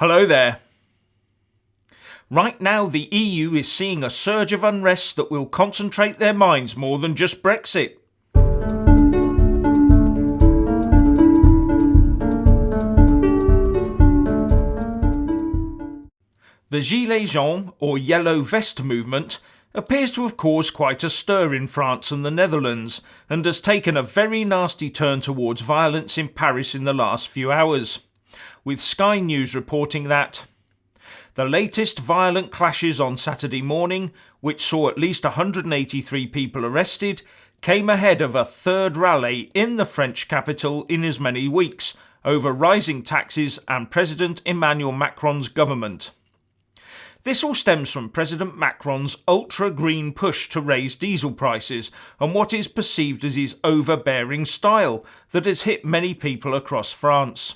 Hello there. Right now, the EU is seeing a surge of unrest that will concentrate their minds more than just Brexit. The Gilets Jaunes, or Yellow Vest movement, appears to have caused quite a stir in France and the Netherlands, and has taken a very nasty turn towards violence in Paris in the last few hours, with Sky News reporting that the latest violent clashes on Saturday morning, which saw at least 183 people arrested, came ahead of a third rally in the French capital in as many weeks over rising taxes and President Emmanuel Macron's government. This all stems from President Macron's ultra-green push to raise diesel prices and what is perceived as his overbearing style that has hit many people across France.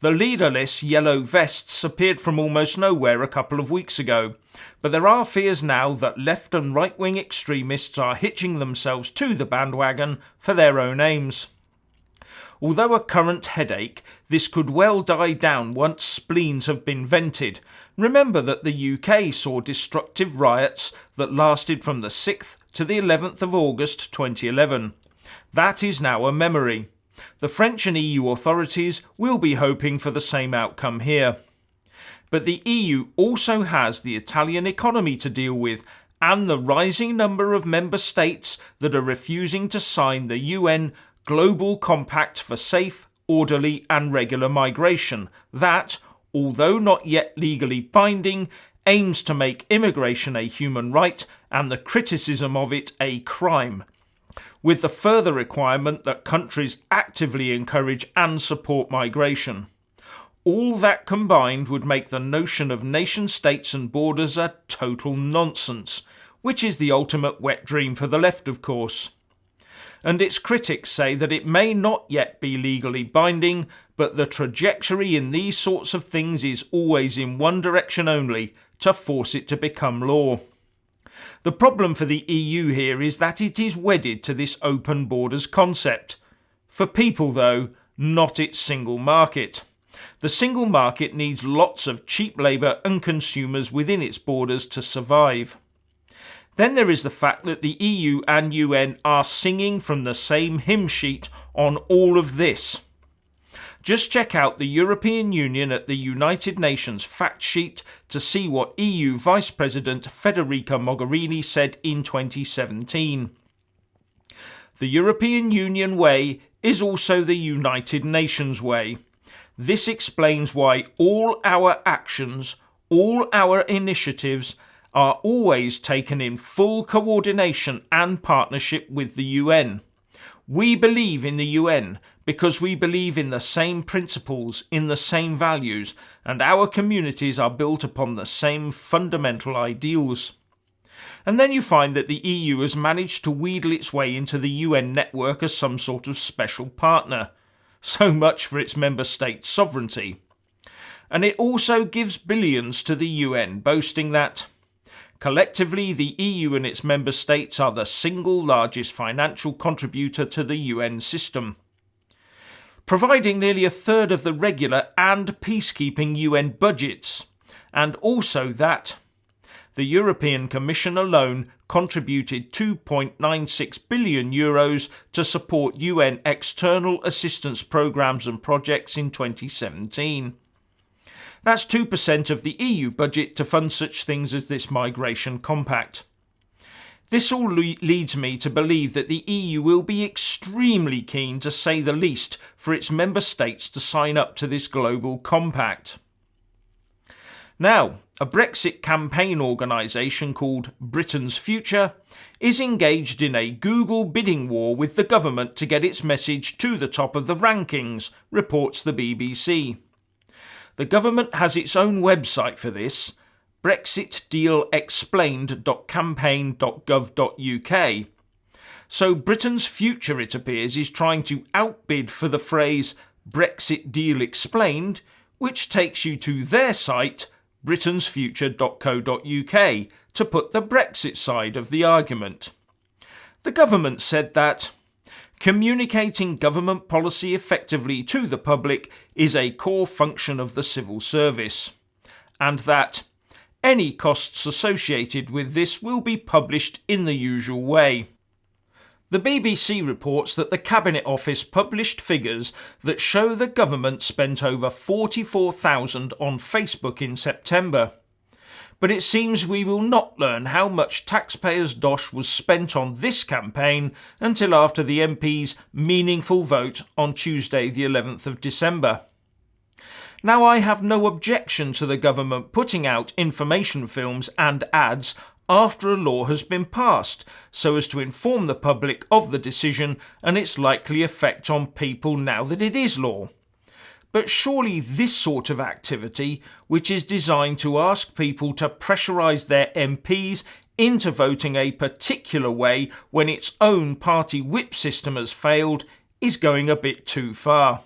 The leaderless yellow vests appeared from almost nowhere a couple of weeks ago, but there are fears now that left and right-wing extremists are hitching themselves to the bandwagon for their own aims. Although a current headache, this could well die down once spleens have been vented. Remember that the UK saw destructive riots that lasted from the 6th to the 11th of August 2011. That is now a memory. The French and EU authorities will be hoping for the same outcome here. But the EU also has the Italian economy to deal with and the rising number of member states that are refusing to sign the UN Global Compact for Safe, Orderly and Regular Migration that, although not yet legally binding, aims to make immigration a human right and the criticism of it a crime, with the further requirement that countries actively encourage and support migration. All that combined would make the notion of nation states and borders a total nonsense, which is the ultimate wet dream for the left, of course. And its critics say that it may not yet be legally binding, but the trajectory in these sorts of things is always in one direction only, to force it to become law. The problem for the EU here is that it is wedded to this open borders concept. For people, though, not its single market. The single market needs lots of cheap labour and consumers within its borders to survive. Then there is the fact that the EU and UN are singing from the same hymn sheet on all of this. Just check out the European Union at the United Nations fact sheet to see what EU Vice President Federica Mogherini said in 2017. The European Union way is also the United Nations way. This explains why all our actions, all our initiatives, are always taken in full coordination and partnership with the UN. We believe in the UN because we believe in the same principles, in the same values, and our communities are built upon the same fundamental ideals. And then you find that the EU has managed to wheedle its way into the UN network as some sort of special partner. So much for its member state sovereignty. And it also gives billions to the UN, boasting that collectively, the EU and its member states are the single largest financial contributor to the UN system, providing nearly a third of the regular and peacekeeping UN budgets, and also that the European Commission alone contributed €2.96 billion to support UN external assistance programmes and projects in 2017. That's 2% of the EU budget to fund such things as this migration compact. This all leads me to believe that the EU will be extremely keen, to say the least, for its member states to sign up to this global compact. Now, a Brexit campaign organisation called Britain's Future is engaged in a Google bidding war with the government to get its message to the top of the rankings, reports the BBC. The government has its own website for this, brexitdealexplained.campaign.gov.uk. So Britain's Future, it appears, is trying to outbid for the phrase Brexit Deal Explained, which takes you to their site, britain'sfuture.co.uk, to put the Brexit side of the argument. The government said that communicating government policy effectively to the public is a core function of the civil service, and that any costs associated with this will be published in the usual way. The BBC reports that the Cabinet Office published figures that show the government spent over £44,000 on Facebook in September. But it seems we will not learn how much taxpayers' dosh was spent on this campaign until after the MP's meaningful vote on Tuesday the 11th of December. Now, I have no objection to the government putting out information films and ads after a law has been passed, so as to inform the public of the decision and its likely effect on people now that it is law. But surely this sort of activity, which is designed to ask people to pressurise their MPs into voting a particular way when its own party whip system has failed, is going a bit too far.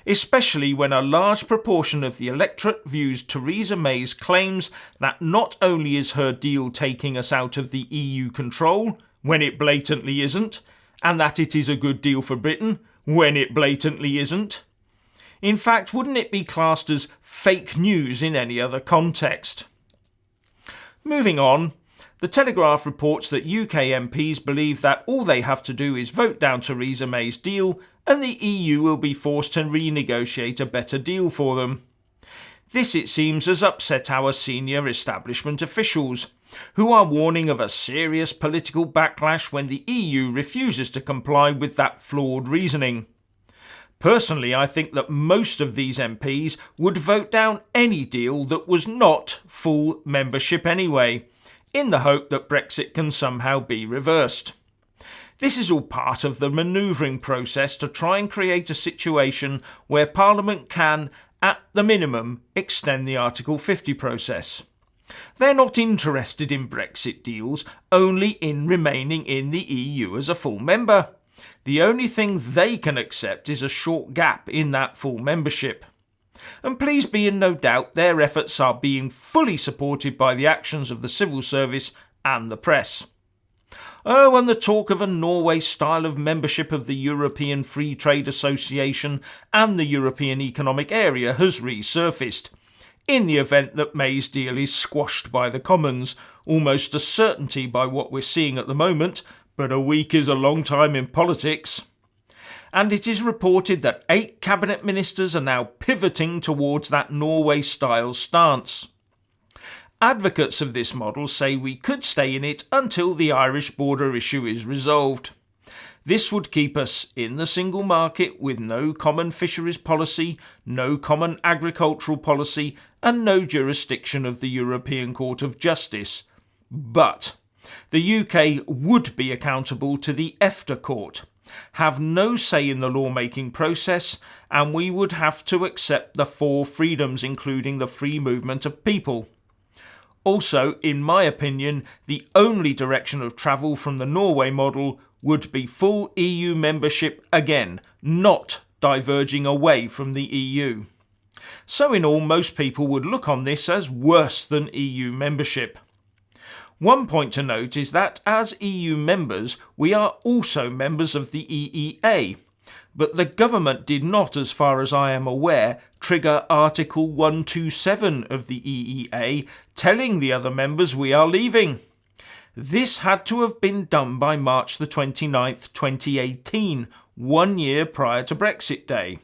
Especially when a large proportion of the electorate views Theresa May's claims that not only is her deal taking us out of the EU control, when it blatantly isn't, and that it is a good deal for Britain, when it blatantly isn't. In fact, wouldn't it be classed as fake news in any other context? Moving on, the Telegraph reports that UK MPs believe that all they have to do is vote down Theresa May's deal and the EU will be forced to renegotiate a better deal for them. This, it seems, has upset our senior establishment officials, who are warning of a serious political backlash when the EU refuses to comply with that flawed reasoning. Personally, I think that most of these MPs would vote down any deal that was not full membership anyway, in the hope that Brexit can somehow be reversed. This is all part of the manoeuvring process to try and create a situation where Parliament can, at the minimum, extend the Article 50 process. They're not interested in Brexit deals, only in remaining in the EU as a full member. The only thing they can accept is a short gap in that full membership. And please be in no doubt their efforts are being fully supported by the actions of the civil service and the press. Oh, and the talk of a Norway style of membership of the European Free Trade Association and the European Economic Area has resurfaced, in the event that May's deal is squashed by the Commons, almost a certainty by what we're seeing at the moment, but a week is a long time in politics. And it is reported that 8 cabinet ministers are now pivoting towards that Norway-style stance. Advocates of this model say we could stay in it until the Irish border issue is resolved. This would keep us in the single market with no common fisheries policy, no common agricultural policy, and no jurisdiction of the European Court of Justice. But the UK would be accountable to the EFTA Court, have no say in the lawmaking process, and we would have to accept the 4 freedoms, including the free movement of people. Also, in my opinion, the only direction of travel from the Norway model would be full EU membership again, not diverging away from the EU. So in all, most people would look on this as worse than EU membership. One point to note is that as EU members, we are also members of the EEA, but the government did not, as far as I am aware, trigger Article 127 of the EEA, telling the other members we are leaving. This had to have been done by March the 29th, 2018, 1 year prior to Brexit Day.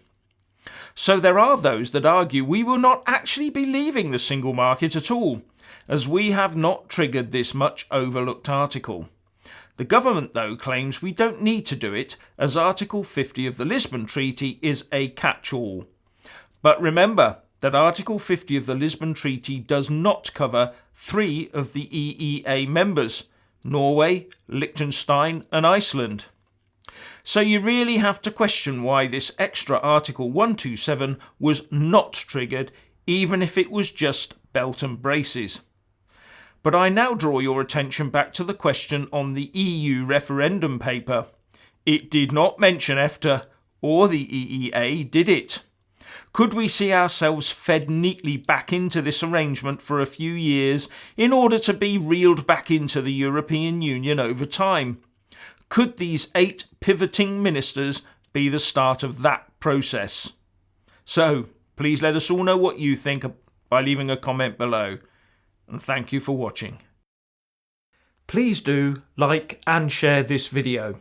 So there are those that argue we will not actually be leaving the single market at all, as we have not triggered this much overlooked article. The government, though, claims we don't need to do it, as Article 50 of the Lisbon Treaty is a catch-all. But remember that Article 50 of the Lisbon Treaty does not cover 3 of the EEA members, Norway, Liechtenstein and Iceland. So you really have to question why this extra Article 127 was not triggered, even if it was just belt and braces. But I now draw your attention back to the question on the EU referendum paper. It did not mention EFTA or the EEA, did it? Could we see ourselves fed neatly back into this arrangement for a few years in order to be reeled back into the European Union over time? Could these 8 pivoting ministers be the start of that process? So, please let us all know what you think by leaving a comment below. And thank you for watching. Please do like and share this video.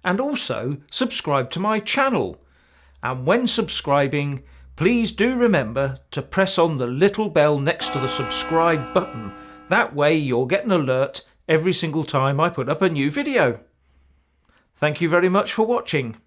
And also subscribe to my channel. And when subscribing, please do remember to press on the little bell next to the subscribe button. That way you'll get an alert every single time I put up a new video. Thank you very much for watching.